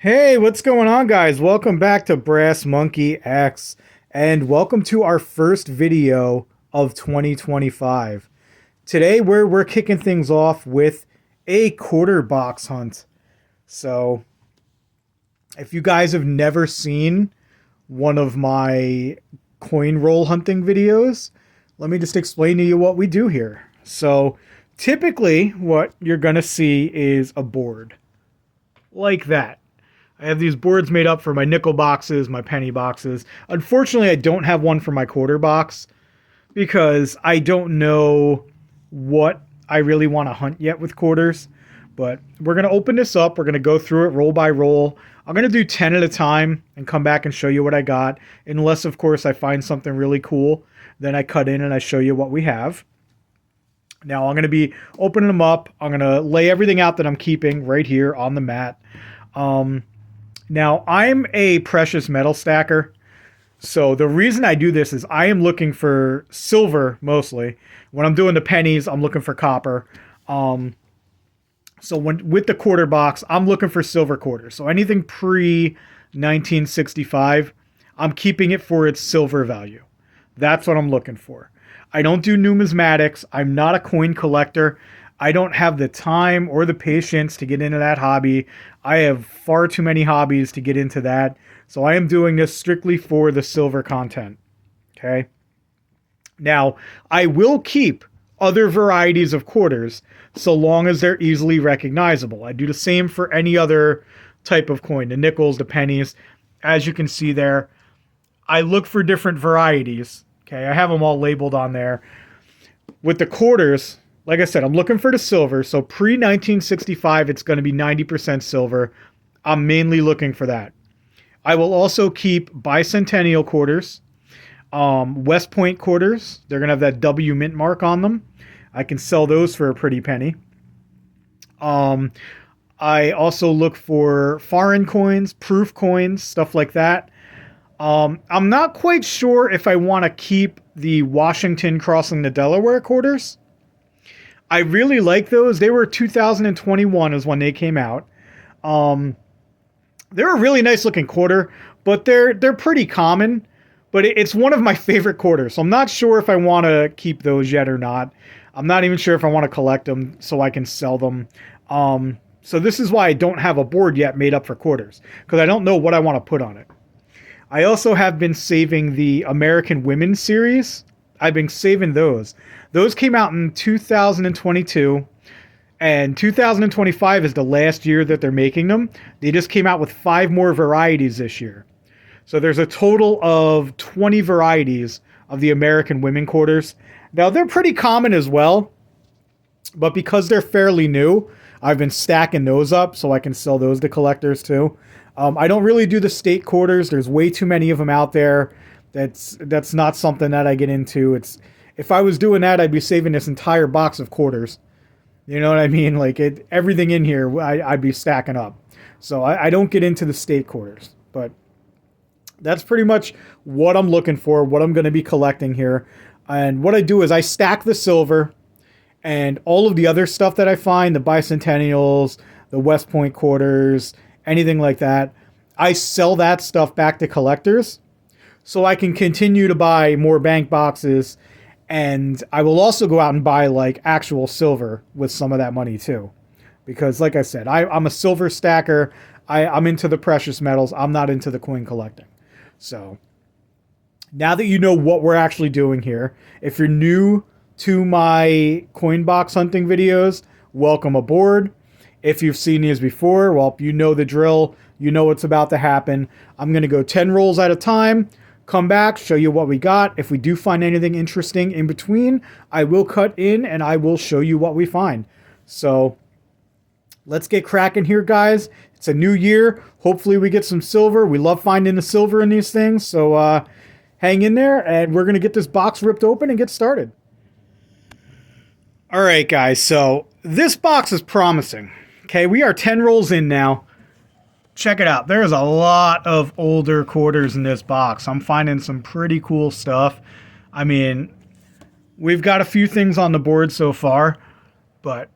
Hey, what's going on, guys? Welcome back to Brass Monkey X, and welcome to our first video of 2025. Today, we're kicking things off with a quarter box hunt. So, if you guys have never seen one of my coin roll hunting videos, let me just explain to you what we do here. So, typically, what you're gonna see is a board like that. I have these boards made up for my nickel boxes, my penny boxes. Unfortunately, I don't have one for my quarter box because I don't know what I really want to hunt yet with quarters. But we're going to open this up. We're going to go through it roll by roll. I'm going to do 10 at a time and come back and show you what I got. Unless, of course, I find something really cool. Then I cut in and I show you what we have. Now, I'm going to be opening them up. I'm going to lay everything out that I'm keeping right here on the mat. Now, I'm a precious metal stacker, so the reason I do this is I am looking for silver mostly. When I'm doing the pennies, I'm looking for copper. So with the quarter box, I'm looking for silver quarters. So anything pre-1965, I'm keeping it for its silver value. That's what I'm looking for. I don't do numismatics. I'm not a coin collector. I don't have the time or the patience to get into that hobby. I have far too many hobbies to get into that. So I am doing this strictly for the silver content. Okay. Now, I will keep other varieties of quarters so long as they're easily recognizable. I do the same for any other type of coin, the nickels, the pennies. As you can see there, I look for different varieties. Okay. I have them all labeled on there. With the quarters, like I said, I'm looking for the silver. So pre-1965, it's going to be 90% silver. I'm mainly looking for that. I will also keep bicentennial quarters, West Point quarters. They're going to have that W mint mark on them. I can sell those for a pretty penny. I also look for foreign coins, proof coins, stuff like that. I'm not quite sure if I want to keep the Washington crossing the Delaware quarters. I really like those. They were 2021 is when they came out. They're a really nice looking quarter, but they're pretty common. But it's one of my favorite quarters, so I'm not sure if I want to keep those yet or not. I'm not even sure if I want to collect them so I can sell them. So this is why I don't have a board yet made up for quarters, because I don't know what I want to put on it. I also have been saving the American Women series. I've been saving those. Those came out in 2022, and 2025 is the last year that they're making them. They just came out with 5 more varieties this year. So there's a total of 20 varieties of the American Women quarters. Now, they're pretty common as well, but because they're fairly new, I've been stacking those up so I can sell those to collectors too. I don't really do the state quarters. There's way too many of them out there. That's not something that I get into. If I was doing that, I'd be saving this entire box of quarters. You know what I mean? Like everything in here, I'd be stacking up. So I don't get into the state quarters, but that's pretty much what I'm looking for, what I'm going to be collecting here. And what I do is I stack the silver and all of the other stuff that I find, the bicentennials, the West Point quarters, anything like that. I sell that stuff back to collectors so I can continue to buy more bank boxes, and I will also go out and buy like actual silver with some of that money too. Because like I said, I'm a silver stacker. I'm into the precious metals. I'm not into the coin collecting. So now that you know what we're actually doing here, if you're new to my coin box hunting videos, welcome aboard. If you've seen these before, well, you know the drill. You know what's about to happen. I'm going to go 10 rolls at a time. Come back, show you what we got. If we do find anything interesting in between, I will cut in and I will show you what we find. So let's get cracking here, guys. It's a new year. Hopefully we get some silver. We love finding the silver in these things. So hang in there and we're going to get this box ripped open and get started. All right, guys. So this box is promising. Okay, we are 10 rolls in now. Check it out. There's a lot of older quarters in this box. I'm finding some pretty cool stuff. I mean, we've got a few things on the board so far, but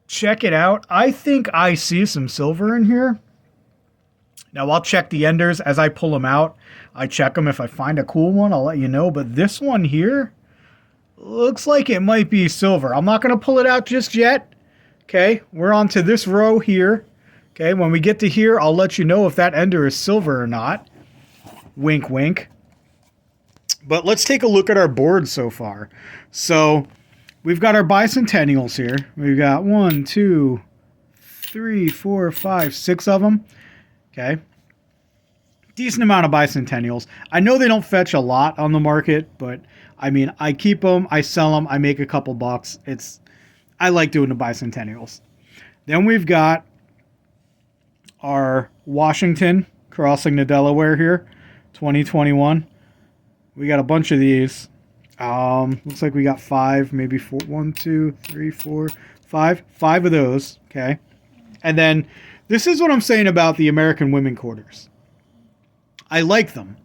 check it out. I think I see some silver in here. Now I'll check the enders as I pull them out. I check them. If I find a cool one, I'll let you know. But this one here looks like it might be silver. I'm not going to pull it out just yet. Okay, we're on to this row here. Okay, when we get to here, I'll let you know if that ender is silver or not. Wink, wink. But let's take a look at our board so far. So we've got our bicentennials here. We've got 1, 2, 3, 4, 5, 6 of them. Okay. Decent amount of bicentennials. I know they don't fetch a lot on the market, but I mean, I keep them, I sell them, I make a couple bucks. I like doing the bicentennials. Then we've got our Washington crossing the Delaware here, 2021. We got a bunch of these. Looks like we got 5, maybe 4. 1, 2, 3, 4, 5. 5 of those. Okay. And then this is what I'm saying about the American women quarters. I like them.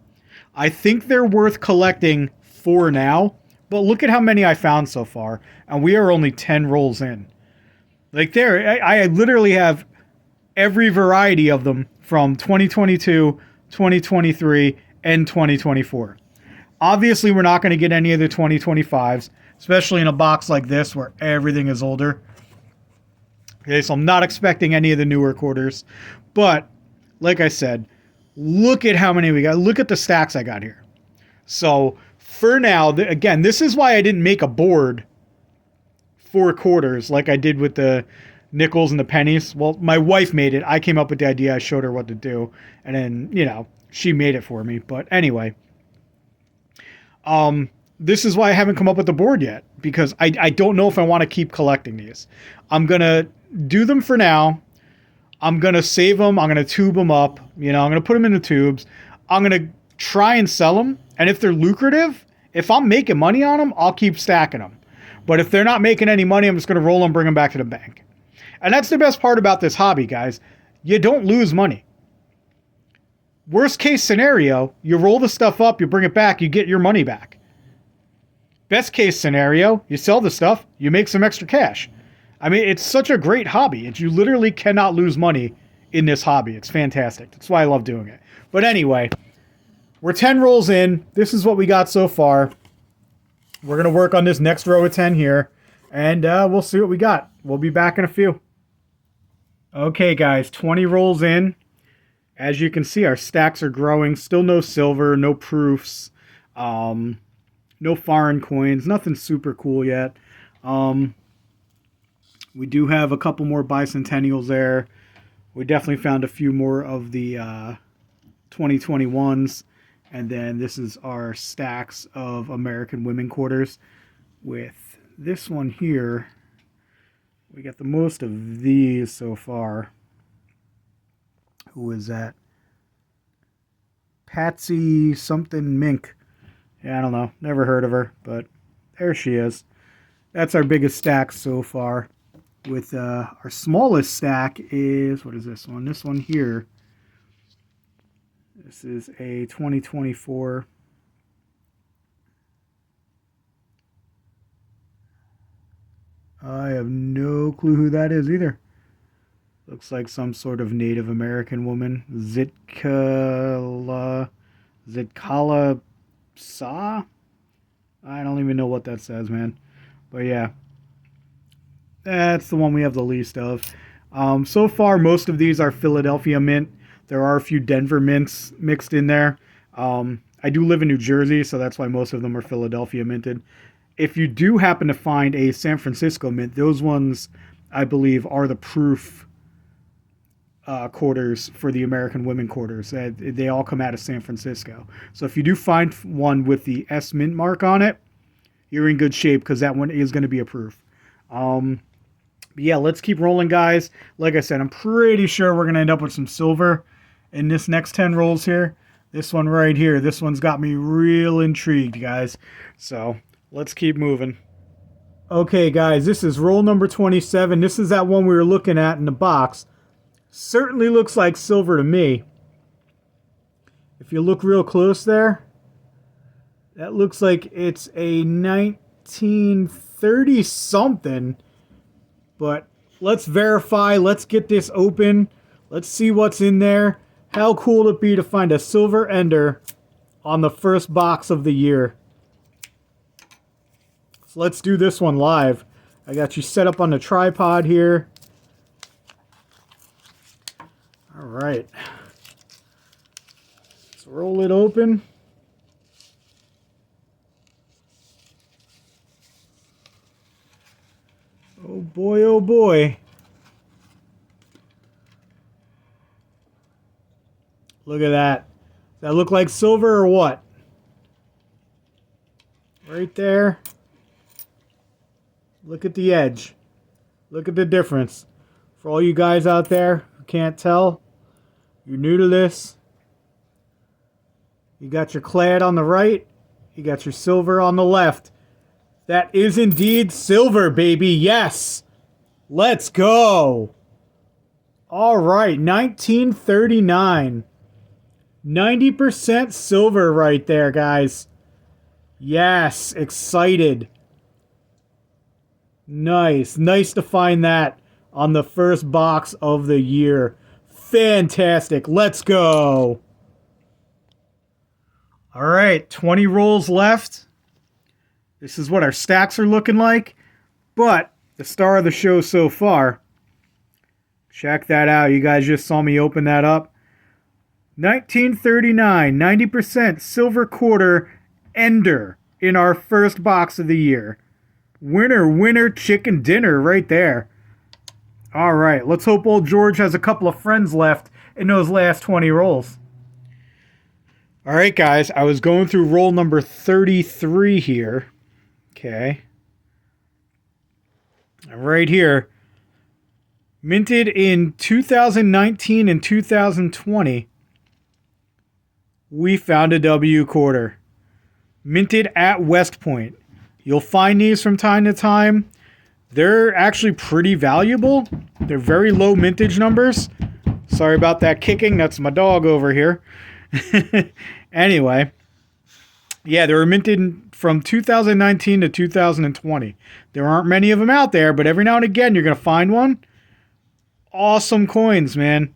I think they're worth collecting for now, but look at how many I found so far, and we are only 10 rolls in. Like there, I literally have every variety of them from 2022, 2023, and 2024. Obviously, we're not going to get any of the 2025s, especially in a box like this where everything is older. Okay, so I'm not expecting any of the newer quarters. But, like I said, look at how many we got. Look at the stacks I got here. So, for now, again, this is why I didn't make a board for quarters like I did with the nickels and the pennies. Well, my wife made it. I came up with the idea. I showed her what to do. And then, she made it for me. But anyway, this is why I haven't come up with the board yet. Because I don't know if I want to keep collecting these. I'm going to do them for now. I'm going to save them. I'm going to tube them up. I'm going to put them in the tubes. I'm going to try and sell them. And if they're lucrative, if I'm making money on them, I'll keep stacking them. But if they're not making any money, I'm just going to roll them and bring them back to the bank. And that's the best part about this hobby, guys. You don't lose money. Worst case scenario, you roll the stuff up, you bring it back, you get your money back. Best case scenario, you sell the stuff, you make some extra cash. I mean, it's such a great hobby. You literally cannot lose money in this hobby. It's fantastic. That's why I love doing it. But anyway, we're 10 rolls in. This is what we got so far. We're going to work on this next row of 10 here, and we'll see what we got. We'll be back in a few. Okay, guys, 20 rolls in. As you can see, our stacks are growing. Still no silver, no proofs, no foreign coins, nothing super cool yet. We do have a couple more bicentennials there. We definitely found a few more of the 2021s. And then this is our stacks of American women quarters. With this one here, we got the most of these so far. Who is that? Patsy something Mink. Yeah, I don't know. Never heard of her, but there she is. That's our biggest stack so far. With our smallest stack is, what is this one? This one here. This is a 2024. I have no clue who that is either. Looks like some sort of Native American woman. Zitkala Sa? I don't even know what that says, man. But yeah. That's the one we have the least of. So far, most of these are Philadelphia mint. There are a few Denver mints mixed in there. I do live in New Jersey, so that's why most of them are Philadelphia minted. If you do happen to find a San Francisco mint, those ones, I believe, are the proof quarters for the American women quarters. They all come out of San Francisco. So if you do find one with the S mint mark on it, you're in good shape because that one is going to be a proof. Yeah, let's keep rolling, guys. Like I said, I'm pretty sure we're going to end up with some silver in this next 10 rolls here. This one right here, this one's got me real intrigued, guys. So let's keep moving. Okay, guys, this is roll number 27. This is that one we were looking at in the box. Certainly looks like silver to me. If you look real close there, that looks like it's a 1930 something. But let's verify. Let's get this open. Let's see what's in there. How cool would it be to find a silver ender on the first box of the year? So let's do this one live. I got you set up on the tripod here. All right. Let's roll it open. Oh boy, oh boy. Look at that. Does that look like silver or what? Right there. Look at the edge. Look at the difference. For all you guys out there who can't tell, you're new to this. You got your clad on the right. You got your silver on the left. That is indeed silver, baby. Yes. Let's go. All right. 1939. 90% silver right there, guys. Yes. Excited. Nice. Nice to find that on the first box of the year. Fantastic. Let's go. All right. 20 rolls left. This is what our stacks are looking like. But the star of the show so far, check that out. You guys just saw me open that up. 1939, 90% silver quarter ender in our first box of the year. Winner, winner, chicken dinner right there. All right, let's hope old George has a couple of friends left in those last 20 rolls. All right, guys, I was going through roll number 33 here. Okay. Right here. Minted in 2019 and 2020. We found a W quarter. Minted at West Point. You'll find these from time to time. They're actually pretty valuable. They're very low mintage numbers. Sorry about that kicking. That's my dog over here. Anyway. Yeah, they were minted from 2019 to 2020. There aren't many of them out there, but every now and again you're going to find one. Awesome coins, man.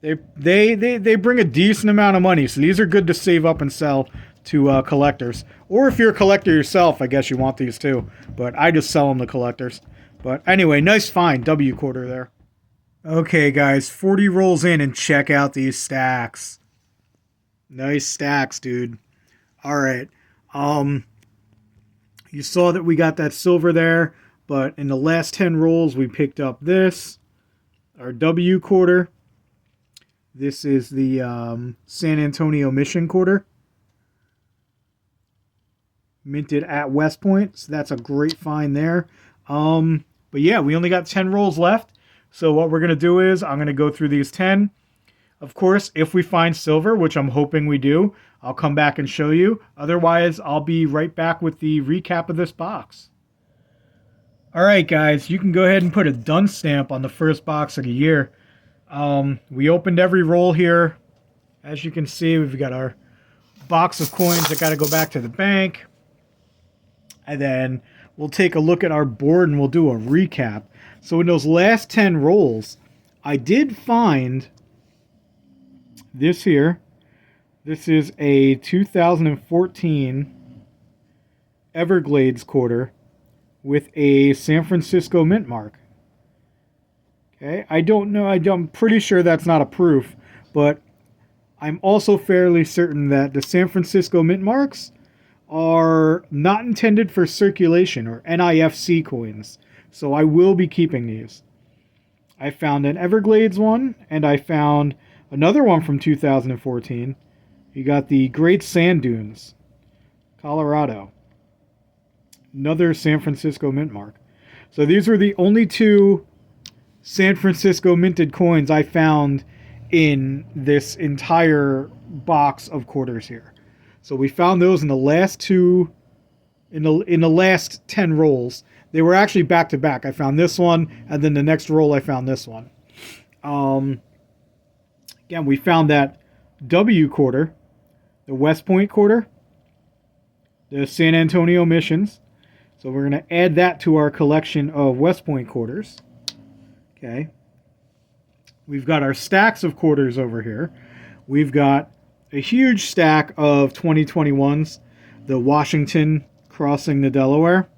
They bring a decent amount of money, so these are good to save up and sell to collectors. Or if you're a collector yourself, I guess you want these too. But I just sell them to collectors. But anyway, nice find. W quarter there. Okay, guys, 40 rolls in and check out these stacks. Nice stacks, dude. All right. You saw that we got that silver there, but in the last 10 rolls, we picked up this, our W quarter. This is the San Antonio Mission quarter. Minted at West Point, so that's a great find there. But yeah, we only got 10 rolls left. So what we're going to do is I'm going to go through these 10. Of course, if we find silver, which I'm hoping we do, I'll come back and show you. Otherwise, I'll be right back with the recap of this box. All right, guys, you can go ahead and put a done stamp on the first box of the year. We opened every roll here. As you can see, we've got our box of coins that got to go back to the bank. And then we'll take a look at our board and we'll do a recap. So in those last 10 rolls, I did find this here. This is a 2014 Everglades quarter with a San Francisco mint mark. Okay, I don't know. I'm pretty sure that's not a proof, but I'm also fairly certain that the San Francisco mint marks are not intended for circulation or NIFC coins. So I will be keeping these. I found an Everglades one, and I found another one from 2014. You got the Great Sand Dunes, Colorado. Another San Francisco mint mark. So these were the only two San Francisco minted coins I found in this entire box of quarters here. So we found those in the last two, in the last 10 rolls. They were actually back to back. I found this one, and then the next roll I found this one. Again, we found that W quarter, the West Point quarter, the San Antonio Missions. So we're going to add that to our collection of West Point quarters. Okay. We've got our stacks of quarters over here. We've got a huge stack of 2021s, the Washington crossing the Delaware.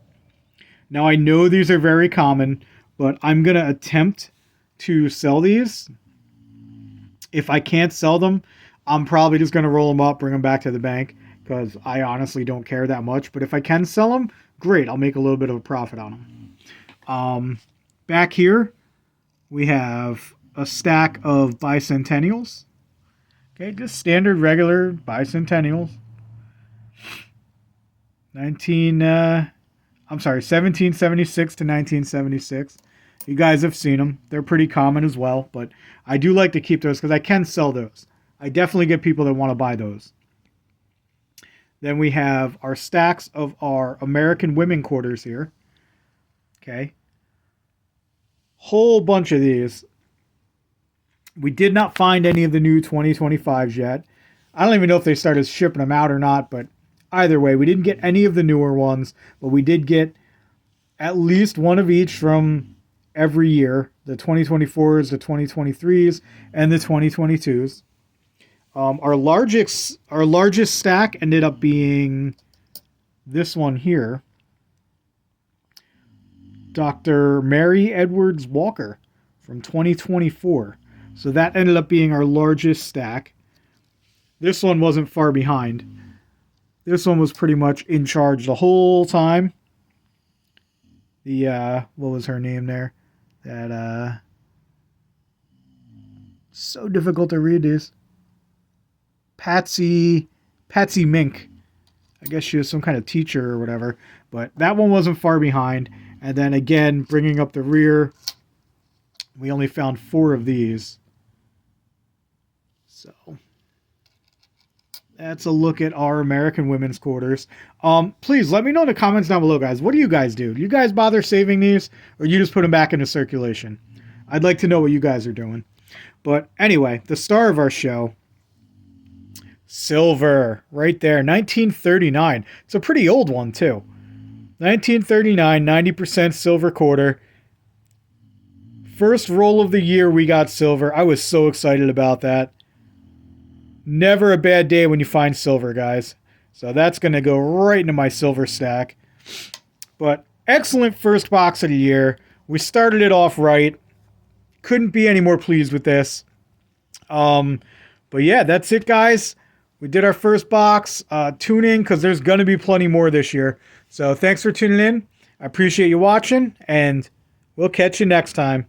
Now, I know these are very common, but I'm going to attempt to sell these. If I can't sell them, I'm probably just going to roll them up, bring them back to the bank, because I honestly don't care that much. But if I can sell them, great. I'll make a little bit of a profit on them. Back here, we have a stack of bicentennials. Okay, just standard, regular bicentennials. 1776 to 1976. You guys have seen them. They're pretty common as well, but I do like to keep those because I can sell those. I definitely get people that want to buy those. Then we have our stacks of our American women quarters here. Okay. Whole bunch of these. We did not find any of the new 2025s yet. I don't even know if they started shipping them out or not, but either way, we didn't get any of the newer ones, but we did get at least one of each from every year, the 2024s, the 2023s, and the 2022s. Our largest stack ended up being this one here, Dr. Mary Edwards Walker from 2024. So that ended up being our largest stack. This one wasn't far behind. This one was pretty much in charge the whole time. The, what was her name there? That, so difficult to read these. Patsy Mink. I guess she was some kind of teacher or whatever. But that one wasn't far behind. And then again, bringing up the rear, we only found 4 of these. So that's a look at our American women's quarters. Please let me know in the comments down below, guys. What do you guys do? Do you guys bother saving these, or you just put them back into circulation? I'd like to know what you guys are doing. But anyway, the star of our show, silver, right there, 1939. It's a pretty old one too. 1939, 90% silver quarter. First roll of the year, we got silver. I was so excited about that. Never a bad day when you find silver, guys. So that's going to go right into my silver stack. But excellent first box of the year. We started it off right. Couldn't be any more pleased with this. But yeah, that's it, guys. We did our first box. Tune in because there's going to be plenty more this year. So thanks for tuning in. I appreciate you watching, and we'll catch you next time.